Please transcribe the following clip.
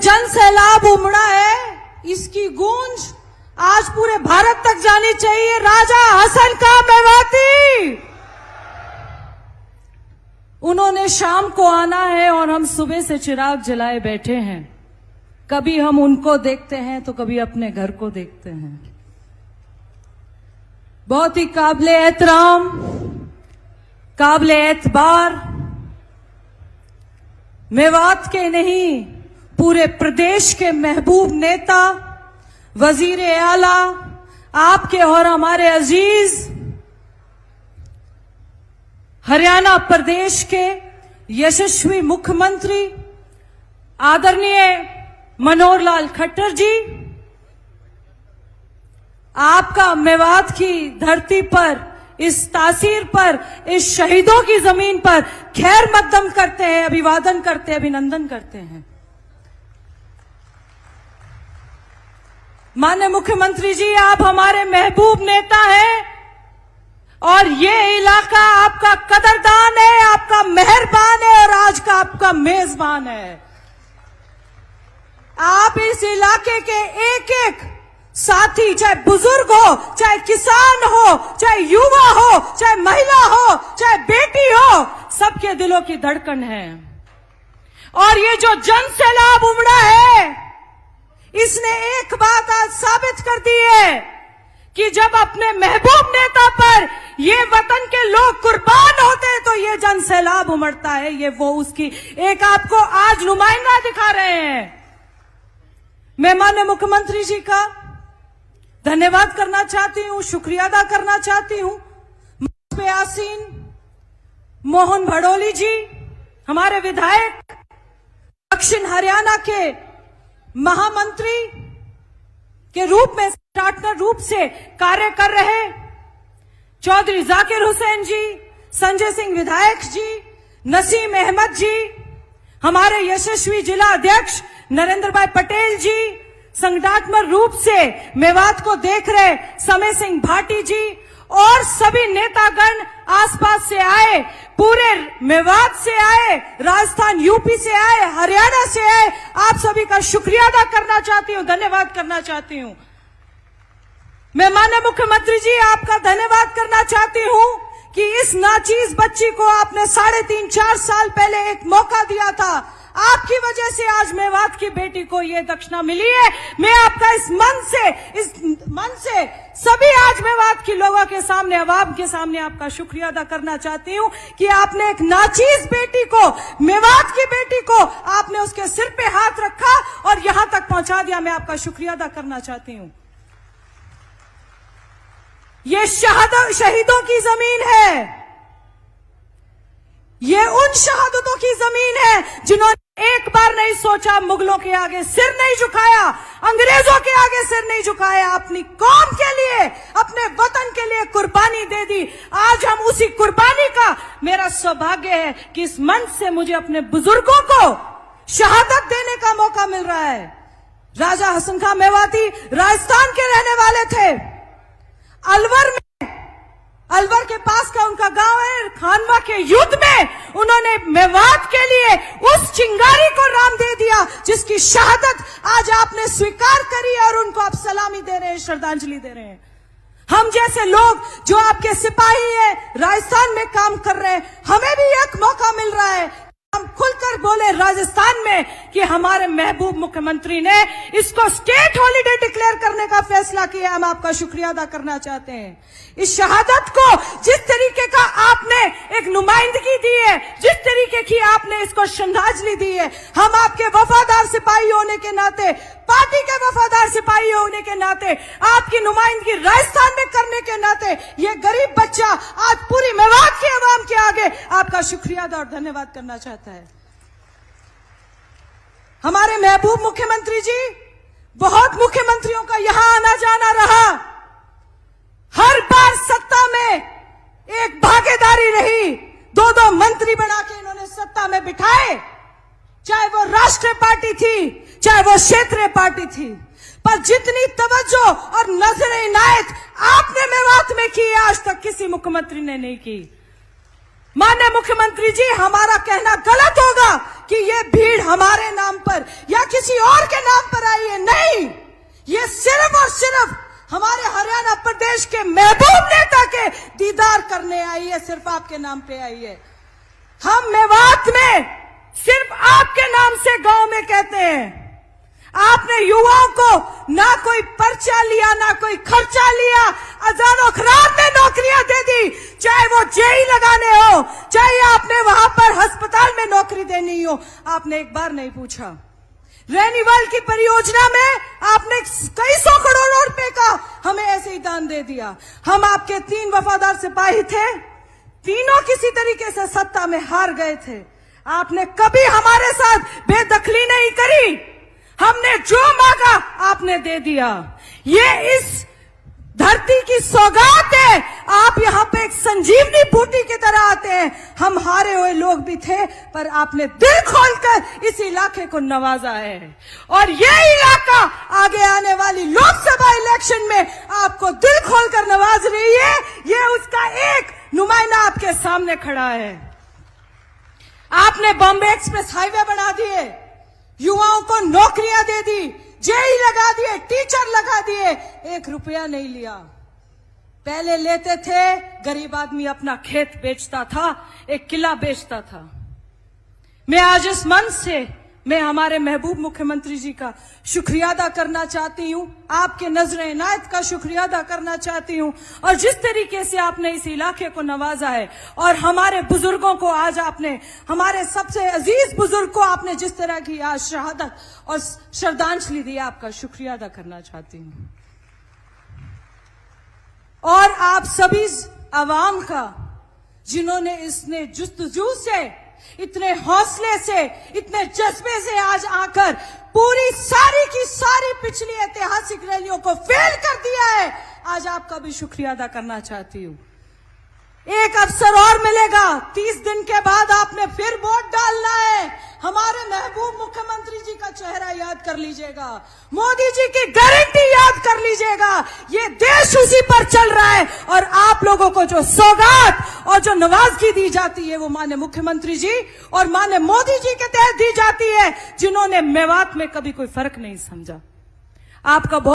जन सैलाब उमड़ा है, इसकी गूंज आज पूरे भारत तक जानी चाहिए। राजा हसन खां मेवाती, उन्होंने शाम को आना है और हम सुबह से चिराग जलाए बैठे हैं। कभी हम उनको देखते हैं तो कभी अपने घर को देखते हैं। बहुत ही काबिले एहतराम, काबिले एतबार, मेवात के नहीं पूरे प्रदेश के महबूब नेता, वजीर आला, आपके और हमारे अजीज हरियाणा प्रदेश के यशस्वी मुख्यमंत्री आदरणीय मनोहर लाल खट्टर जी, आपका मेवात की धरती पर, इस तासीर पर, इस शहीदों की जमीन पर खैर मकदम करते हैं, अभिवादन करते हैं, अभिनंदन करते हैं। माननीय मुख्यमंत्री जी, आप हमारे महबूब नेता हैं और ये इलाका आपका कदरदान है, आपका मेहरबान है और आज का आपका मेजबान है। आप इस इलाके के एक एक साथी, चाहे बुजुर्ग हो, चाहे किसान हो, चाहे युवा हो, चाहे महिला हो, चाहे बेटी हो, सबके दिलों की धड़कन है। और ये जो जन सैलाब उमड़ा है, इसने एक बात आज साबित कर दी है कि जब अपने महबूब नेता पर ये वतन के लोग कुर्बान होते हैं तो ये जन सैलाब उमड़ता है। ये वो उसकी एक आपको आज नुमाइंदा दिखा रहे हैं। मैं माननीय मुख्यमंत्री जी का धन्यवाद करना चाहती हूं, शुक्रिया अदा करना चाहती हूं। मंच पे आसीन मोहन भड़ोली जी, हमारे विधायक, दक्षिण हरियाणा के महामंत्री के रूप में, पार्टनर रूप से कार्य कर रहे चौधरी जाकिर हुसैन जी, संजय सिंह विधायक जी, नसीम अहमद जी, हमारे यशस्वी जिला अध्यक्ष नरेंद्र भाई पटेल जी, संगठनात्मक रूप से मेवात को देख रहे समय सिंह भाटी जी और सभी नेतागण आसपास से आए, पूरे मेवात से आए, राजस्थान यूपी से आए, हरियाणा से आए, आप सभी का शुक्रिया अदा करना चाहती हूं, धन्यवाद करना चाहती हूं। मैं माननीय मुख्यमंत्री जी आपका धन्यवाद करना चाहती हूं कि इस नाचीज बच्ची को आपने 3.5-4 साल पहले एक मौका दिया था। आपकी वजह से आज मेवात की बेटी को ये दक्षिणा मिली है। मैं आपका इस मन से सभी आज मेवात के लोगों के सामने, अवाम के सामने आपका शुक्रिया अदा करना चाहती हूं कि आपने एक नाचीज बेटी को, मेवात की बेटी को आपने उसके सिर पे हाथ रखा और यहां तक पहुंचा दिया। मैं आपका शुक्रिया अदा करना चाहती हूं। ये शहीदों की जमीन है, ये उन शहादतों की जमीन है जिन्होंने एक बार नहीं सोचा, मुगलों के आगे सिर नहीं झुकाया, अंग्रेजों के आगे सिर नहीं झुकाया, अपनी कौम के लिए, अपने वतन के लिए कुर्बानी दे दी। आज हम उसी कुर्बानी का, मेरा सौभाग्य है कि इस मंच से मुझे अपने बुजुर्गों को शहादत देने का मौका मिल रहा है। राजा हसन खां मेवाती राजस्थान के रहने वाले थे। अलवर के पास का उनका गांव है। खानवा के युद्ध में उन्होंने मेवात के लिए उस चिंगारी को राम दे दिया जिसकी शहादत आज आपने स्वीकार करी है और उनको आप सलामी दे रहे हैं, श्रद्धांजलि दे रहे हैं। हम जैसे लोग जो आपके सिपाही हैं, राजस्थान में काम कर रहे हैं, हमें भी एक मौका मिल रहा है। हम खुलकर बोले राजस्थान में कि हमारे महबूब मुख्यमंत्री ने इसको स्टेट हॉलिडे डिक्लेयर करने का फैसला किया। हम आपका शुक्रिया अदा करना चाहते हैं। इस शहादत को जिस तरीके का आपने एक नुमाइंदगी दी है, जिस तरीके की आपने इसको श्रद्धांजलि दी है, हम आपके वफादार सिपाही होने के नाते, पार्टी के वफादार सिपाही होने के नाते, आपकी नुमाइंदगी राजस्थान में करने के नाते, ये गरीब बच्चा आज पूरी मेवात के अवाम के आगे आपका शुक्रिया अदा और धन्यवाद करना चाहता है। हमारे महबूब मुख्यमंत्री जी, बहुत मुख्यमंत्रियों का यहां आना जाना रहा, हर बार सत्ता में एक भागीदारी रही, 2-2 मंत्री बना के इन्होंने सत्ता में बिठाए, चाहे वो राष्ट्रीय पार्टी थी, चाहे वो क्षेत्रीय पार्टी थी, पर जितनी तवज्जो और नजर इनायत आपने मेवात में की, आज तक किसी मुख्यमंत्री ने नहीं की। माननीय मुख्यमंत्री जी, हमारा कहना गलत होगा कि ये भीड़ हमारे नाम पर या किसी किसी और के नाम पर आई है, नहीं, ये सिर्फ और सिर्फ हमारे हरियाणा प्रदेश के महबूब नेता के दीदार करने आई है, सिर्फ आपके नाम पे आई है। हम मेवात में सिर्फ आपके नाम से गांव में कहते हैं। आपने युवाओं को ना कोई पर्चा लिया, ना कोई खर्चा लिया, हजारों खराब में नौकरियां दे दी, चाहे वो जेई लगाने हो, चाहे आपने वहां पर अस्पताल में नौकरी देनी हो। आपने एक बार नहीं पूछा। रेनीवाल की परियोजना में आपने कई सौ करोड़ रुपए का हमें ऐसे ही दान दे दिया। हम आपके 3 वफादार सिपाही थे, तीनों किसी तरीके से सत्ता में हार गए थे। आपने कभी हमारे साथ बेदखली नहीं करी। हमने जो मांगा आपने दे दिया। ये इस धरती की सौगात है। आप यहाँ पे एक संजीवनी बूटी की तरह आते हैं। हम हारे हुए लोग भी थे, पर आपने दिल खोलकर इस इलाके को नवाजा है। और ये इलाका आगे आने वाली लोकसभा इलेक्शन में आपको दिल खोलकर नवाज रही है। ये उसका एक नुमाइंदा आपके सामने खड़ा है। आपने बॉम्बे एक्सप्रेस हाईवे बना दिए, युवाओं को नौकरियां दे दी, जेई लगा दिए, टीचर लगा दिए, 1 रुपया नहीं लिया। पहले लेते थे, गरीब आदमी अपना खेत बेचता था, एक किला बेचता था। मैं आज इस मंच से मैं हमारे महबूब मुख्यमंत्री जी का शुक्रिया अदा करना चाहती हूं, आपके नजर इनायत का शुक्रिया अदा करना चाहती हूं। और जिस तरीके से आपने इस इलाके को नवाजा है और हमारे बुजुर्गों को आज आपने, हमारे सबसे अजीज बुजुर्ग को आपने जिस तरह की आज शहादत और श्रद्धांजलि दी, आपका शुक्रिया अदा करना चाहती हूं। और आप सभी अवाम का, जिन्होंने इसने जुस्तजू से, इतने हौसले से, इतने जज्बे से आज आकर पूरी सारी की सारी पिछली ऐतिहासिक रैलियों को फेल कर दिया है, आज आपका भी शुक्रिया अदा करना चाहती हूं। एक अवसर और मिलेगा, 30 दिन के बाद आपने फिर वोट डालना है। हमारे महबूब मुख्यमंत्री जी का चेहरा याद कर लीजिएगा, मोदी जी की गारंटी याद कर लीजिएगा। ये देश उसी पर चल रहा है। और आप लोगों को जो सौगात और जो नवाजगी दी जाती है, वो माननीय मुख्यमंत्री जी और माननीय मोदी जी के तहत दी जाती है, जिन्होंने मेवात में कभी कोई फर्क नहीं समझा। आपका